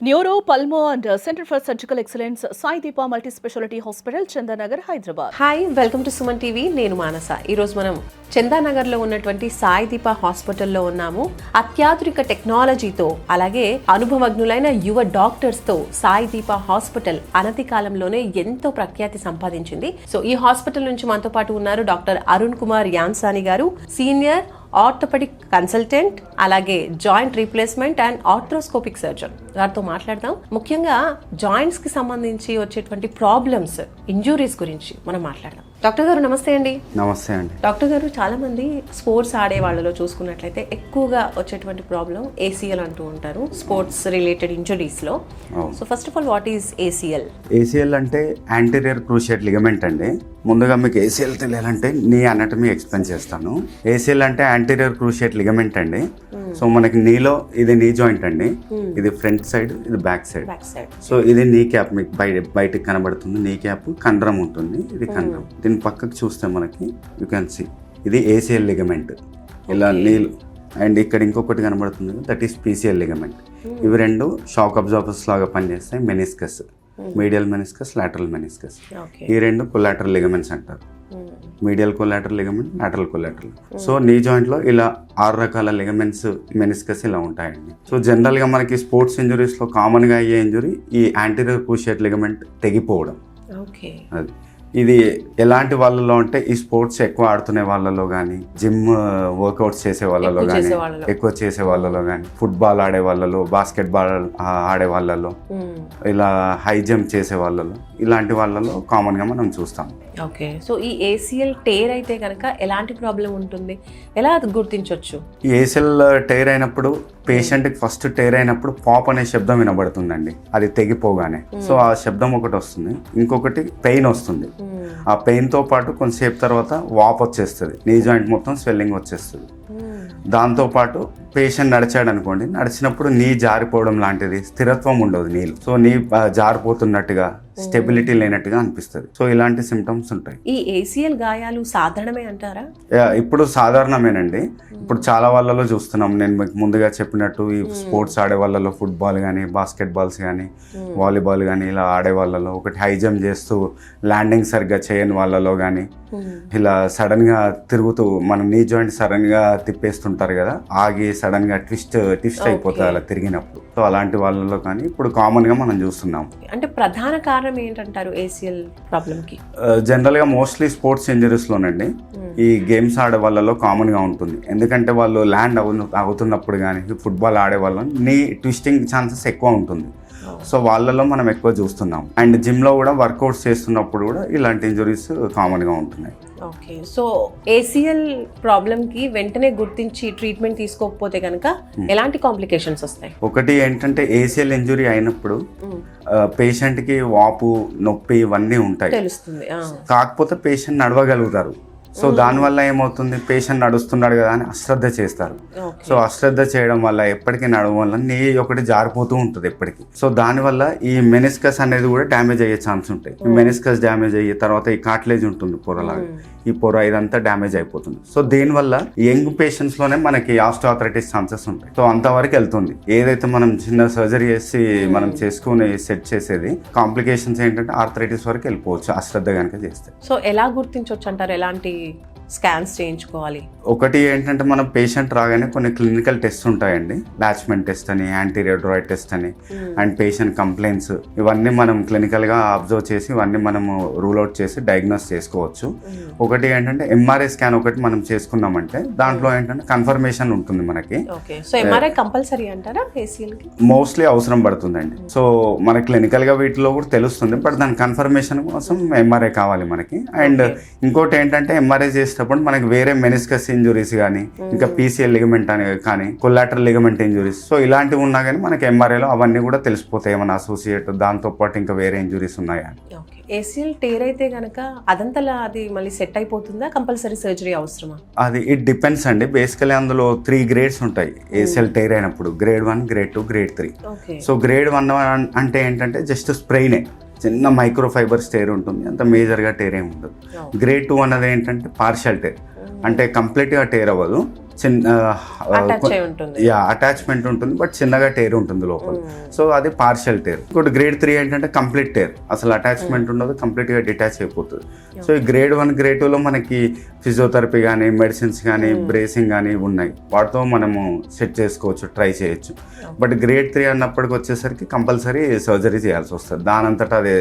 Neuro pulmo and centre for surgical excellence Sai Deepa multi speciality hospital Chandanagar Hyderabad. Hi, welcome to Suman TV. నేను మానస. ఈరోజు మనం చందానగర్లో ఉన్నటువంటి సాయి దీప హాస్పిటల్లో ఉన్నాము. అత్యాధునిక టెక్నాలజీతో అలాగే అనుభవజ్ఞులైన యువ డాక్టర్స్తో సాయి దీప హాస్పిటల్ అనతి కాలంలోనే ఎంతో ప్రఖ్యాతి సంపాదించింది. సో ఈ హాస్పిటల్ నుంచి మనతో పాటు ఉన్నారు డాక్టర్ అరుణ్ కుమార్ యాన్సాని గారు, సీనియర్ ఆర్థోపెడిక్ కన్సల్టెంట్, అలాగే joint replacement and arthroscopic surgeon. వారితో మాట్లాడదాం. ముఖ్యంగా జాయింట్స్ కి సంబంధించి వచ్చేటువంటి ప్రాబ్లమ్స్, ఇంజురీస్ గురించి మనం మాట్లాడదాం. డాక్టర్ గారు నమస్తే అండి. నమస్తే అండి. డాక్టర్ గారు, చాలా మంది స్పోర్ట్స్ ఆడే వాళ్ళలో చూసుకున్నట్లయితే ఎక్కువగా వచ్చేటువంటి ప్రాబ్లం ఏసీఎల్ అంటూ ఉంటారు, స్పోర్ట్స్ రిలేటెడ్ ఇంజురీస్ లో. So first of all, what is ACL? ACL అంటే యాంటీరియర్ క్రూషియేట్ లిగమెంట్ అండి. ముందుగా మీకు ఏసీఎల్ తెలియాలంటే నీ అనాటమీ ఎక్స్ప్లెయిన్ చేస్తాను. ఏసీఎల్ అంటే యాంటీరియర్ క్రూషియేట్ లిగమెంట్ అండి. సో మనకి నీలో ఇది నీ జాయింట్ అండి, ఇది ఫ్రంట్ సైడ్, ఇది బ్యాక్ సైడ్. సో ఇది నీ క్యాప్, మీకు బయటకు కనబడుతుంది నీ క్యాప్, కండరం ఉంటుంది, ఇది కండరం. దీని పక్కకు చూస్తే మనకి యూ క్యాన్ సీ ఇది ఏసీఎల్ లిగమెంట్, ఇలా నీళ్ళు. అండ్ ఇక్కడ ఇంకొకటి కనబడుతుంది, దట్ ఈస్ పీసీఎల్ లిగమెంట్. ఇవి రెండు షాక్ అబ్జార్బర్స్ లాగా పనిచేస్తాయి. Meniscus, medial meniscus, lateral meniscus. ఈ రెండు కొలాటరల్ లిగమెంట్స్ అంటారు. Medial collateral ligament, lateral collateral. So knee జాయింట్లో ఇలా 6 రకాల లిగమెంట్స్, మెనిస్కస్ ఇలా ఉంటాయండి. సో జనరల్గా మనకి స్పోర్ట్స్ ఇంజురీస్లో కామన్గా అయ్యే ఇంజురీ ఈ యాంటీరియర్ క్రూషియేట్ లిగమెంట్ తెగిపోవడం. అది ఇది ఎలాంటి వాళ్ళలో అంటే ఈ స్పోర్ట్స్ ఎక్కువ ఆడుతునే వాళ్ళలో కానీ, జిమ్ వర్కౌట్స్ చేసే వాళ్ళలో కానీ, ఎక్కువ చేసే వాళ్ళలో కానీ, ఫుట్బాల్ ఆడే వాళ్ళలో, బాస్కెట్బాల్ ఆడే వాళ్ళలో, ఇలా హై జంప్ చేసే వాళ్ళలో, ఇలాంటి వాళ్ళలో కామన్గా మనం చూస్తాం. ఓకే. సో ఈ ఏసీఎల్ టేర్ అయితే కనుక ఎలాంటి ప్రాబ్లం ఉంటుంది, ఎలా అది గుర్తించవచ్చు? ఈ ఏసీఎల్ టేర్ అయినప్పుడు పేషెంట్కి ఫస్ట్ టేర్ అయినప్పుడు పాప్ అనే శబ్దం వినబడుతుందండి, అది తెగిపోగానే. సో ఆ శబ్దం ఒకటి వస్తుంది, ఇంకొకటి పెయిన్ వస్తుంది. ఆ పెయిన్ తో పాటు కొంతసేపు తర్వాత వాప్ వచ్చేస్తుంది, నీ జాయింట్ మొత్తం స్వెల్లింగ్ వచ్చేస్తుంది. దాంతో పాటు పేషెంట్ నడిచాడు అనుకోండి, నడిచినప్పుడు నీ జారిపోవడం లాంటిది, స్థిరత్వం ఉండదు నీళ్ళు. సో నీ జారిపోతున్నట్టుగా, స్టెబిలిటీ లేనట్టుగా అనిపిస్తుంది. సో ఇలాంటి సిమ్టమ్స్ ఉంటాయి. ఈ ఏసీఎల్ గాయాలు సాధారణమే అంటారా? ఇప్పుడు సాధారణమేనండి. ఇప్పుడు చాలా వాళ్ళలో చూస్తున్నాం. నేను మీకు ముందుగా చెప్పినట్టు ఈ స్పోర్ట్స్ ఆడే వాళ్ళలో, ఫుట్బాల్ కానీ, బాస్కెట్ బాల్స్ కానీ, వాలీబాల్ కానీ ఇలా ఆడే వాళ్ళలో, ఒకటి హై జంప్ చేస్తూ ల్యాండింగ్ సరిగ్గా చేయని వాళ్ళలో కానీ, ఇలా సడన్ గా తిరుగుతూ మనం నీ జాయింట్ సడన్ గా తిప్పేస్తుంటారు కదా, ఆగి సడన్ గా ట్విస్ట్ అయిపోతుంది అలా తిరిగినప్పుడు. సో అలాంటి వాళ్ళలో కానీ ఇప్పుడు కామన్ గా మనం చూస్తున్నాం. అంటే ప్రధాన కారణం ఏంటంటారు ఏసీఎల్ ప్రాబ్లమ్ కి? జనరల్ గా మోస్ట్లీ స్పోర్ట్స్ ఇంజరీస్ లోనండి ఈ గేమ్స్ ఆడే వాళ్ళలో కామన్ గా ఉంటుంది. ఎందుకంటే వాళ్ళు ల్యాండ్ అవుతున్నప్పుడు కానీ, ఫుట్బాల్ ఆడే వాళ్ళ నీ ట్విస్టింగ్ ఛాన్సెస్ ఎక్కువ ఉంటుంది. సో వాళ్ళలో మనం ఎక్కువ చూస్తున్నాం. అండ్ జిమ్ లో కూడా వర్కౌట్స్ చేస్తున్నప్పుడు కూడా ఇలాంటి ఇంజరీస్ కామన్ గా ఉంటున్నాయి. ఓకే. సో ఏసీఎల్ ప్రాబ్లమ్ కి వెంటనే గుర్తించి ట్రీట్మెంట్ తీసుకోకపోతే కనుక ఎలాంటి కాంప్లికేషన్స్ వస్తాయి? ఒకటి ఏంటంటే ఏసీఎల్ ఇంజురీ అయినప్పుడు పేషెంట్ కి వాపు, నొప్పి ఇవన్నీ ఉంటాయి, తెలుస్తుంది. కాకపోతే పేషెంట్ నడవగలుగుతారు. సో దానివల్ల ఏమవుతుంది, పేషెంట్ నడుస్తున్నాడు కదా అని అశ్రద్ధ చేస్తారు. సో అశ్రద్ధ చేయడం వల్ల ఎప్పటికీ నడవడం వల్ల నీ ఒకటి జారిపోతూ ఉంటుంది ఎప్పటికీ. సో దానివల్ల ఈ మెనిస్కస్ అనేది కూడా డ్యామేజ్ అయ్యే ఛాన్స్ ఉంటాయి. ఈ మెనిస్కస్ డ్యామేజ్ అయ్యి తర్వాత ఈ కార్టిలేజ్ ఉంటుంది పొరలాగా, ఈ పొర ఇదంతా డ్యామేజ్ అయిపోతుంది. సో దీనివల్ల యంగ్ పేషెంట్స్ లోనే మనకి ఆస్టియోఆర్థరైటిస్ ఛాన్సెస్ ఉంటాయి. సో అంతవరకు వెళ్తుంది. ఏదైతే మనం చిన్న సర్జరీ చేసి మనం చేసుకుని సెట్ చేసేది, కాంప్లికేషన్స్ ఏంటంటే ఆర్థరైటిస్ వరకు వెళ్ళిపోవచ్చు అశ్రద్ధ కనుక చేస్తే. సో ఎలా గుర్తించవచ్చు అంటారు? ఎలాంటి స్కాన్స్ చేయించుకోవాలి? ఒకటి ఏంటంటే మనం పేషెంట్ రాగానే కొన్ని క్లినికల్ టెస్ట్ ఉంటాయండి. లాచ్మెంట్ టెస్ట్ అని, యాంటీరియర్ డ్రాయిడ్ టెస్ట్ అని, అండ్ పేషెంట్ కంప్లైంట్స్, ఇవన్నీ మనం క్లినికల్ గా అబ్జర్వ్ చేసి ఇవన్నీ మనము రూల్ అవుట్ చేసి డయాగ్నోస్ చేసుకోవచ్చు. ఒకటి ఏంటంటే ఎంఆర్ఐ స్కాన్ ఒకటి మనం చేసుకున్నామంటే దాంట్లో ఏంటంటే కన్ఫర్మేషన్ ఉంటుంది మనకి. సో ఎంఆర్ఐ కంపల్సరీ అంటారా ఏసీఎల్ కి? మోస్ట్లీ అవసరం పడుతుందండి. సో మన క్లినికల్ గా వీటిలో కూడా తెలుస్తుంది, బట్ దాని కన్ఫర్మేషన్ కోసం ఎంఆర్ఐ కావాలి మనకి. అండ్ ఇంకోటి ఏంటంటే ఎంఆర్ఐ చేసేటప్పుడు మనకి వేరే మెనిస్కస్ ఇంజురీస్ కానీ, ఇంకా పీసీఎల్ లిగమెంట్ అని కానీ, కొలాటరల్ లిగమెంట్ ఇంజురీస్, సో ఇలాంటివి ఉన్నా కానీ మనకి ఎంఆర్ఐలో అవన్నీ కూడా తెలిసిపోతాయి, ఏమైనా అసోసియేట్ దాంతో పాటు ఇంకా వేరే ఇంజురీస్ ఉన్నాయా. ఏసీఎల్ టేర్ అయితే కనుక అదంతలా అది మళ్ళీ సెట్ అయిపోతుందా, కంపల్సరీ సర్జరీ అవసరమా? అది ఇట్ డిపెండ్స్ అండి. బేసికలీ అందులో 3 గ్రేడ్స్ ఉంటాయి ఏసీఎల్ టేర్ అయినప్పుడు, grade 1, grade 2, grade 3. So grade 1 అంటే ఏంటంటే జస్ట్ స్ప్రెయినే, చిన్న మైక్రో ఫైబర్స్ టేర్ ఉంటుంది, అంత మేజర్గా టేర్ ఏమి ఉండదు. గ్రేడ్ 2 అన్నది ఏంటంటే పార్షియల్ టేర్, అంటే కంప్లీట్గా టేర్ అవ్వదు, Attach అయి ఉంటుంది. అటాచ్మెంట్ ఉంటుంది, బట్ చిన్నగా టేర్ ఉంటుంది లోపల. సో అది పార్షియల్ టేర్. ఇంకోటి గ్రేడ్ 3 ఏంటంటే కంప్లీట్ టేర్, అసలు అటాచ్మెంట్ ఉండదు, కంప్లీట్ గా డిటాచ్ అయిపోతుంది. సో ఈ గ్రేడ్ 1 గ్రేడ్ 2లో మనకి ఫిజియోథెరపీ కానీ, మెడిసిన్స్ కానీ, బ్రేసింగ్ కానీ ఉన్నాయి, వాటితో మనము సెట్ చేసుకోవచ్చు, ట్రై చేయొచ్చు. బట్ గ్రేడ్ 3 అన్నప్పటికి వచ్చేసరికి కంపల్సరీ సర్జరీ చేయాల్సి వస్తుంది, దానంతటా అదే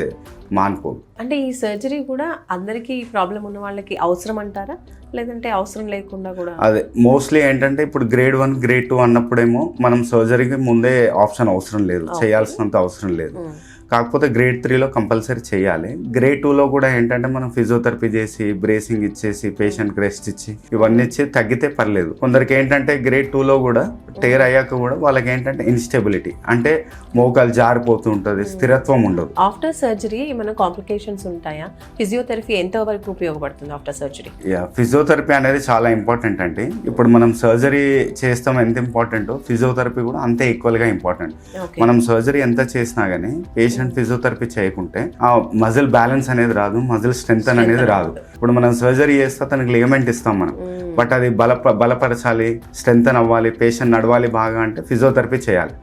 మానుకోదు. అంటే ఈ సర్జరీ కూడా అందరికీ ప్రాబ్లం ఉన్న వాళ్ళకి అవసరం అంటారా, లేదంటే అవసరం లేకుండా కూడా? అదే మోస్ట్లీ ఏంటంటే ఇప్పుడు గ్రేడ్ 1 గ్రేడ్ 2 అన్నప్పుడేమో మనం సర్జరీకి ముందే ఆప్షన్ అవసరం లేదు, చేయాల్సినంత అవసరం లేదు. కాకపోతే గ్రేడ్ 3లో కంపల్సరీ చేయాలి. గ్రేడ్ 2లో కూడా ఏంటంటే మనం ఫిజియోథెరపీ చేసి, బ్రేసింగ్ ఇచ్చేసి, పేషెంట్కి రెస్ట్ ఇచ్చి, ఇవన్నీ ఇచ్చి తగ్గితే పర్లేదు. కొందరికి ఏంటంటే గ్రేడ్ 2లో కూడా టేర్ అయ్యాక కూడా వాళ్ళకి ఏంటంటే ఇన్స్టెబిలిటీ, అంటే మోకాలు జారిపోతూ ఉంటుంది, స్థిరత్వం ఉండదు. ఆఫ్టర్ సర్జరీ ఏమైనా కాంప్లికేషన్స్ ఉంటాయా? ఫిజియోథెరపీ ఎంత వరకు ఉపయోగపడుతుంది ఆఫ్టర్ సర్జరీ? ఫిజియోథెరపీ అనేది చాలా ఇంపార్టెంట్ అండి. ఇప్పుడు మనం సర్జరీ చేస్తాం ఎంత ఇంపార్టెంటో, ఫిజియోథెరపీ కూడా అంతే ఈక్వల్గా ఇంపార్టెంట్. మనం సర్జరీ ఎంత చేసినా కానీ పేషెంట్ ఫిజియోథెరపీ చేయకుంటే ఆ మజిల్ బ్యాలెన్స్ అనేది రాదు, మజిల్ స్ట్రెంత్ అనేది రాదు. ఇప్పుడు మనం సర్జరీ చేస్తే అతనికి లిగమెంట్ ఇస్తాం మనం, బట్ అది బలపరచాలి, స్ట్రెంత్ అవ్వాలి, పేషెంట్ నడవాలి బాగా అంటే ఫిజియోథెరపీ చేయాలి.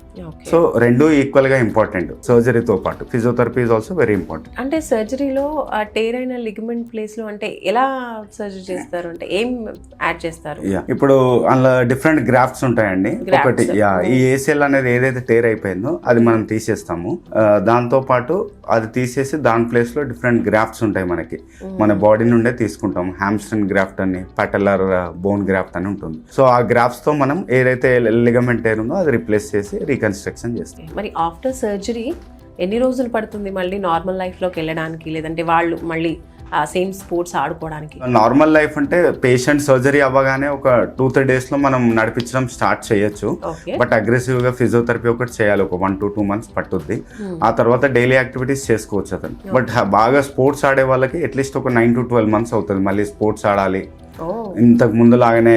సో రెండు ఈక్వల్ గా ఇంపార్టెంట్, సర్జరీతో పాటు physiotherapy is also very important. అంటే సర్జరీలో ఆ టేర్ అయిన లిగమెంట్ ప్లేస్ లో అంటే ఎలా సర్జరీ చేస్తారు, అంటే ఏం యాడ్ చేస్తారు? ఇప్పుడు అందులో డిఫరెంట్ గ్రాఫ్ట్స్ ఉంటాయండి. ఒకటి ఈ ఏసిఎల్ అనేది ఏదైతే టేర్ అయిపోయిందో అది మనం తీసేస్తాము, దాంతో పాటు అది తీసేసి దాని ప్లేస్ లో డిఫరెంట్ గ్రాఫ్ట్స్ ఉంటాయి మనకి, మన బాడీ నుండే తీసుకుంటాం. హ్యామ్స్ట్రింగ్ గ్రాఫ్ట్ అని, పటలర్ బోన్ గ్రాఫ్ట్ అని ఉంటుంది. సో ఆ గ్రాఫ్ట్స్ తో మనం ఏదైతే లిగమెంట్ టేర్ ఉందో అది రిప్లేస్ చేసి రీకన్స్ట్రక్షన్ చేస్తాం. మరి ఆఫ్టర్ సర్జరీ ఎన్ని రోజులు పడుతుంది మళ్ళీ నార్మల్ లైఫ్ లోకి వెళ్ళడానికి, లేదంటే వాళ్ళు మళ్ళీ సేమ్ స్పోర్ట్స్ ఆడుకోవడానికి? నార్మల్ లైఫ్ అంటే పేషెంట్ సర్జరీ అవ్వగానే ఒక 2-3 days లో మనం నడిపించడం స్టార్ట్ చేయొచ్చు. బట్ అగ్రెసివ్ గా ఫిజియోథెరపీ ఒకటి చేయాలి, ఒక 1 to 2 months పట్టుద్ది. ఆ తర్వాత డైలీ యాక్టివిటీస్ చేసుకోవచ్చు అతను. బట్ బాగా స్పోర్ట్స్ ఆడే వాళ్ళకి అట్లీస్ట్ ఒక 9 to 12 months అవుతుంది మళ్ళీ స్పోర్ట్స్ ఆడాలి. ఇంతకు ముందు లాగానే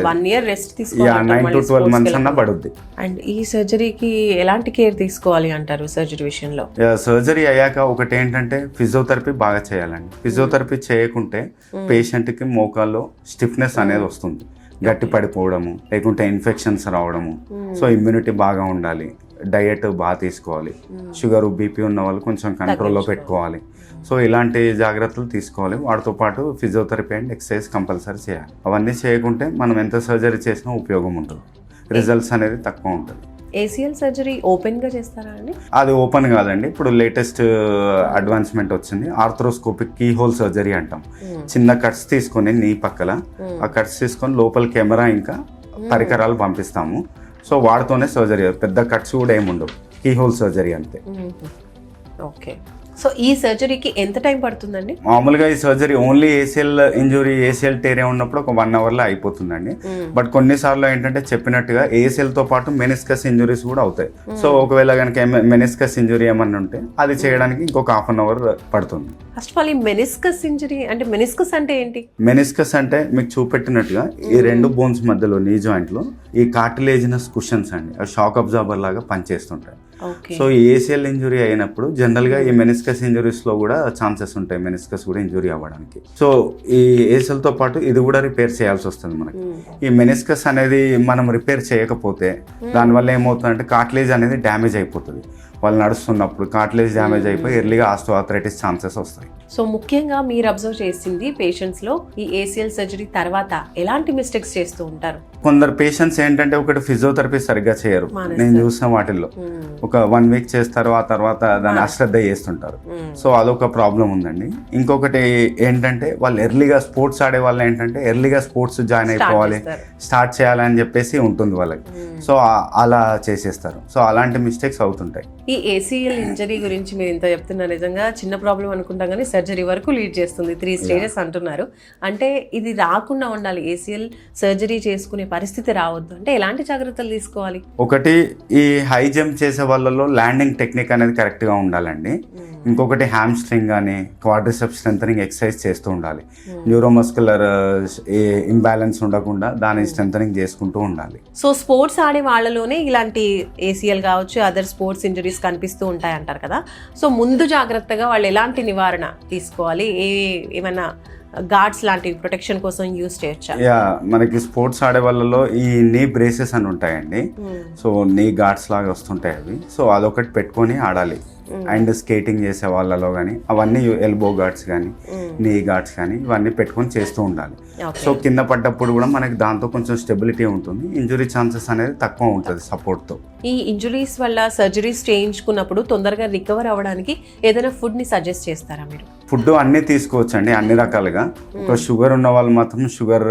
1 year రెస్ట్ తీసుకోవాలి, 9 to 12 months అన్న పడుద్ది. అండ్ ఈ సర్జరీకి ఎలాంటి కేర్ తీసుకోవాలి అంటారు సర్జరీ విషయంలో? సర్జరీ అయ్యాక ఒకటి ఏంటంటే ఫిజియోథెరపీ బాగా చేయాలండి. ఫిజియోథెరపీ చేయకుంటే పేషెంట్ కి మోకాల్లో స్టిఫ్నెస్ అనేది వస్తుంది, గట్టి పడిపోవడము, లేకుంటే ఇన్ఫెక్షన్స్ రావడము. సో ఇమ్యూనిటీ బాగా ఉండాలి, డయట్ బాగా తీసుకోవాలి, షుగర్ బీపీ ఉన్న వాళ్ళు కొంచెం కంట్రోల్లో పెట్టుకోవాలి. సో ఇలాంటి జాగ్రత్తలు తీసుకోవాలి. వాటితో పాటు ఫిజియోథెరపీ అండ్ ఎక్సర్సైజ్ కంపల్సరీ చేయాలి. అవన్నీ చేయకుంటే మనం ఎంత సర్జరీ చేసినా ఉపయోగం ఉంటుంది, రిజల్ట్స్ అనేది తక్కువ ఉంటుంది. ఏసీఎల్ సర్జరీ ఓపెన్ గా చేస్తారా అండి? అది ఓపెన్ కాదండి, ఇప్పుడు లేటెస్ట్ అడ్వాన్స్మెంట్ వచ్చింది, ఆర్థ్రోస్కోపిక్ కీ హోల్ సర్జరీ అంటాం. చిన్న కట్స్ తీసుకొని నీ పక్కల ఆ కట్స్ తీసుకొని లోపల కెమెరా ఇంకా పరికరాలు పంపిస్తాము. సో వాటితోనే సర్జరీ, పెద్ద కట్స్ కూడా ఏముండవు, కీ హోల్ సర్జరీ అంతే. ఓకే. సో ఈ సర్జరీకి ఎంత టైం పడుతుందండి? మామూలుగా ఈ surgery only ACL injury, ACL tear ఉన్నప్పుడు ఒక 1 hour లో అయిపోతుందండి. బట్ కొన్నిసార్లు ఏంటంటే చెప్పినట్టుగా ఏసిఎల్ తో పాటు మెనిస్కస్ ఇంజురీస్ కూడా అవుతాయి. సో ఒకవేళ కనుక మెనిస్కస్ ఇంజురీ ఏమన్నా ఉంటే అది చేయడానికి ఇంకొక 1/2 hour పడుతుంది. ఫస్ట్ ఆఫ్ ఆల్ ఈ మెనిస్కస్ ఇంజురీ అంటే, మెనిస్కస్ అంటే ఏంటి? మెనిస్కస్ అంటే మీకు చూపెట్టినట్టుగా ఈ 2 బోన్స్ మధ్యలో నీ జాయింట్ లో ఈ కార్టిలేజినస్ కుషన్స్ అండి, షాక్ అబ్జార్బర్ లాగా పనిచేస్తుంటాయి. సో ఈ ఏసిఎల్ ఇంజురీ అయినప్పుడు జనరల్ గా ఈ మెనిస్కస్ ఇంజురీస్ లో కూడా ఛాన్సెస్ ఉంటాయి మెనిస్కస్ కూడా ఇంజురీ అవ్వడానికి. సో ఈ ఏసిఎల్ తో పాటు ఇది కూడా రిపేర్ చేయాల్సి వస్తుంది మనకి. ఈ మెనిస్కస్ అనేది మనం రిపేర్ చేయకపోతే దానివల్ల ఏమవుతుందంటే కార్టిలేజ్ అనేది డ్యామేజ్ అయిపోతుంది. వాళ్ళు నడుస్తున్నప్పుడు కార్టిలేజ్ డ్యామేజ్ అయిపోయి ఎర్లీగా ఆస్టియోఆర్థరైటిస్ ఛాన్సెస్ వస్తాయి. సో ముఖ్యంగా మీరు అబ్జర్వ్ చేసింది పేషెంట్స్ లో ఈ ఏసిఎల్ సర్జరీ తర్వాత ఎలాంటి మిస్టేక్స్ చేస్తూ ఉంటారు? కొందరు పేషెంట్స్ ఏంటంటే ఒకటి ఫిజియోథెరపీ సరిగ్గా చేయరు, నేను చూసిన వాటిల్లో ఒక 1 week చేస్తారు, ఆ తర్వాత దాన్ని అశ్రద్ధ చేస్తుంటారు. సో అదొక ప్రాబ్లం ఉందండి. ఇంకొకటి ఏంటంటే వాళ్ళు ఎర్లీగా స్పోర్ట్స్ ఆడే వాళ్ళు ఏంటంటే ఎర్లీగా స్పోర్ట్స్ జాయిన్ అయిపోవాలి, స్టార్ట్ చేయాలని చెప్పేసి ఉంటుంది వాళ్ళకి. సో అలా చేసేస్తారు. సో అలాంటి మిస్టేక్స్ అవుతుంటాయి. ఈ ఏసీఎల్ ఇంజరీ గురించి మీరు ఇంత చెప్తున్నారు, నిజంగా చిన్న ప్రాబ్లం అనుకుంటాం కానీ సర్జరీ వరకు లీడ్ చేస్తుంది. 3 stages అంటున్నారు. అంటే ఇది రాకుండా ఉండాలి, ఏసీఎల్ సర్జరీ చేసుకునే పరిస్థితి రావద్దు అంటే ఎలాంటి జాగ్రత్తలు తీసుకోవాలి? ఒకటి ఈ హై జంప్ చేసే వాళ్ళలో ల్యాండింగ్ టెక్నిక్ అనేది కరెక్ట్ గా ఉండాలండి. ఇంకొకటి హ్యామ్స్ట్రింగ్ కానీ క్వాడ్రిసెప్స్ స్ట్రెంథనింగ్ ఎక్సర్సైజ్ చేస్తూ ఉండాలి. న్యూరోమస్కులర్ ఇంబ్యాలెన్స్ ఉండకుండా దాన్ని స్ట్రెంథనింగ్ చేసుకుంటూ ఉండాలి. సో స్పోర్ట్స్ ఆడే వాళ్ళలోనే ఇలాంటి ఏసీఎల్ కావచ్చు, అదర్ స్పోర్ట్స్ ఇంజరీస్ కనిపిస్తూ ఉంటాయి అంటారు కదా. సో ముందు జాగ్రత్తగా వాళ్ళు ఎలాంటి నివారణ తీసుకోవాలి, ఏమైనా గార్డ్స్ లాంటివి ప్రొటెక్షన్ కోసం యూస్ చేయొచ్చా? యా, మనకి స్పోర్ట్స్ ఆడే వాళ్ళలో ఈ నీ బ్రేసెస్ అని ఉంటాయండి. సో నీ గార్డ్స్ లాగా వస్తుంటాయి అవి. సో అదొకటి పెట్టుకొని ఆడాలి. అండ్ స్కేటింగ్ చేసే వాళ్ళలో కానీ అవన్నీ ఎల్బో గార్డ్స్ కానీ నీ గార్డ్స్ కానీ ఇవన్నీ పెట్టుకొని చేస్తూ ఉండాలి. సో కింద పడ్డప్పుడు కూడా మనకి దాంతో కొంచెం స్టెబిలిటీ ఉంటుంది, ఇంజురీ ఛాన్సెస్ అనేది తక్కువ ఉంటుంది సపోర్ట్తో. ఈ ఇంజురీస్ వల్ల సర్జరీస్ చేయించుకున్నప్పుడు తొందరగా రికవర్ అవ్వడానికి ఏదైనా ఫుడ్ని సజెస్ట్ చేస్తారా మీరు? ఫుడ్ అన్నీ తీసుకోవచ్చు అండి, అన్ని రకాలుగా. ఒక షుగర్ ఉన్న వాళ్ళు మాత్రం షుగర్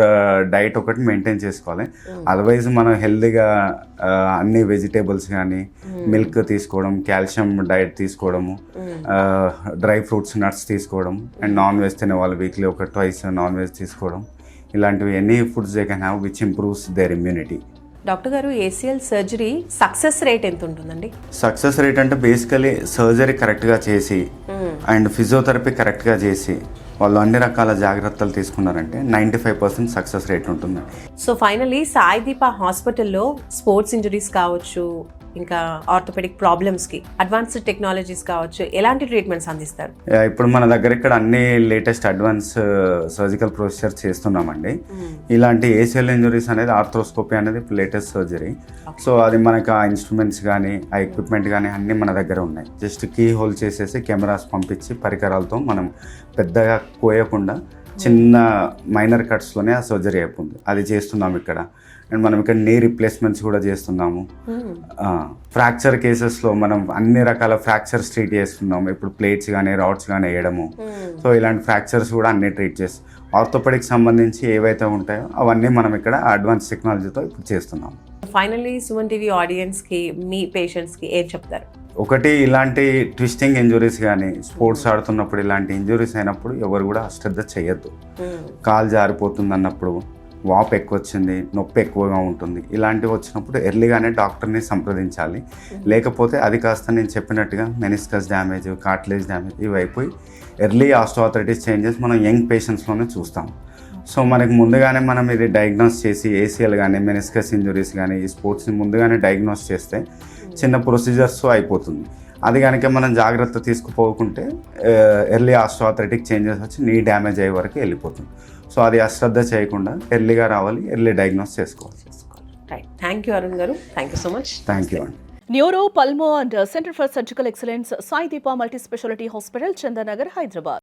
డైట్ ఒకటి మెయింటైన్ చేసుకోవాలి. అదర్వైజ్ మనం హెల్తీగా అన్ని వెజిటేబుల్స్ కానీ మిల్క్ తీసుకోవడం, కాల్షియం డైట్ తీసుకోవడము, డ్రై ఫ్రూట్స్ నట్స్ తీసుకోవడం, అండ్ నాన్ వెజ్ తినే వాళ్ళు వీక్లీ ఒక ట్వైస్ నాన్ వెజ్ తీసుకోవడం, ఇలాంటివి any foods they can have which improves their immunity. Doctor గారు, ACL సర్జరీ సక్సెస్ రేట్ ఎంత ఉంటుందండి? సక్సెస్ రేట్ అంటే బేసికలీ సర్జరీ కరెక్ట్గా చేసి అండ్ ఫిజియోథెరపీ కరెక్ట్గా చేసి వాళ్ళు అన్ని రకాల జాగ్రత్తలు తీసుకున్నారంటే 95% సక్సెస్ రేట్ ఉంటుంది. సో ఫైనలీ సాయిదీప హాస్పిటల్లో స్పోర్ట్స్ ఇంజరీస్ కావచ్చు, ఇంకా ఆర్థోపెడిక్ ప్రాబ్లమ్స్కి అడ్వాన్స్డ్ టెక్నాలజీస్ కావచ్చు, ఎలాంటి ట్రీట్మెంట్స్ అందిస్తారు? ఇప్పుడు మన దగ్గర ఇక్కడ అన్ని లేటెస్ట్ అడ్వాన్స్ సర్జికల్ ప్రొసీజర్స్ చేస్తున్నామండి. ఇలాంటి ACL ఇంజరీస్ అనేది ఆర్థ్రోస్కోపీ అనేది లేటెస్ట్ సర్జరీ. సో అది మనకు ఆ ఇన్స్ట్రుమెంట్స్ కానీ ఆ ఎక్విప్మెంట్ కానీ అన్నీ మన దగ్గర ఉన్నాయి. జస్ట్ కీ హోల్ చేసేసి కెమెరాస్ పంపించి పరికరాలతో మనం పెద్దగా కోయకుండా చిన్న మైనర్ కట్స్లోనే ఆ సర్జరీ అయిపోతుంది. అది చేస్తున్నాం ఇక్కడ. అండ్ మనం ఇక్కడ నీ రిప్లేస్మెంట్స్ కూడా చేస్తున్నాము. ఫ్రాక్చర్ కేసెస్లో మనం అన్ని రకాల ఫ్రాక్చర్స్ ట్రీట్ చేస్తున్నాము. ఇప్పుడు ప్లేట్స్ కానీ రాడ్స్ కానీ వేయడము. సో ఇలాంటి ఫ్రాక్చర్స్ కూడా అన్ని ట్రీట్ చేస్తాం. ఆర్థోపెడిక్ సంబంధించి ఏవైతే ఉంటాయో అవన్నీ మనం ఇక్కడ అడ్వాన్స్ టెక్నాలజీతో ఇప్పుడు చేస్తున్నాం. ఫైనల్లీ సుమన్ టీవీ ఆడియన్స్కి, మీ పేషెంట్స్కి ఏం చెప్తారు? ఒకటి, ఇలాంటి ట్విస్టింగ్ ఇంజురీస్ కానీ స్పోర్ట్స్ ఆడుతున్నప్పుడు ఇలాంటి ఇంజురీస్ అయినప్పుడు ఎవరు కూడా అశ్రద్ధ చేయొద్దు. కాలు జారిపోతుంది అన్నప్పుడు, వాపు ఎక్కువ వచ్చింది, నొప్పి ఎక్కువగా ఉంటుంది, ఇలాంటివి వచ్చినప్పుడు ఎర్లీగానే డాక్టర్ని సంప్రదించాలి. లేకపోతే అది కాస్త నేను చెప్పినట్టుగా మెనిస్కస్ డ్యామేజ్, కార్టిలేజ్ డ్యామేజ్ ఇవి అయిపోయి ఎర్లీ ఆస్టియోఆర్థరైటిస్ చేంజెస్ మనం యంగ్ పేషెంట్స్లోనే చూస్తాం. సో మనకి ముందుగానే మనం ఇది డయాగ్నోస్ చేసి ACL కానీ మెనిస్కస్ ఇంజురీస్ కానీ ఈ స్పోర్ట్స్ని ముందుగానే డయాగ్నోస్ చేస్తే చిన్న ప్రొసీజర్స్ అయిపోతుంది. అది కనుక మనం జాగ్రత్త తీసుకుపోకుంటే ఎర్లీ ఆస్టియోఆర్థరైటిక్ చేంజెస్ వచ్చి నీ డ్యామేజ్ అయ్యే వరకు వెళ్ళిపోతుంది. సో అది అశ్రద్ధ చేయకుండా ఎర్లీగా రావాలి, ఎర్లీ డయాగ్నోస్ చేసుకోవాలి. Right, thank you Arun garu, thank you so much. Thank you అండి. Neuro, pulmo and centre for surgical excellence Saideepa multi speciality hospital, Chandanagar, Hyderabad.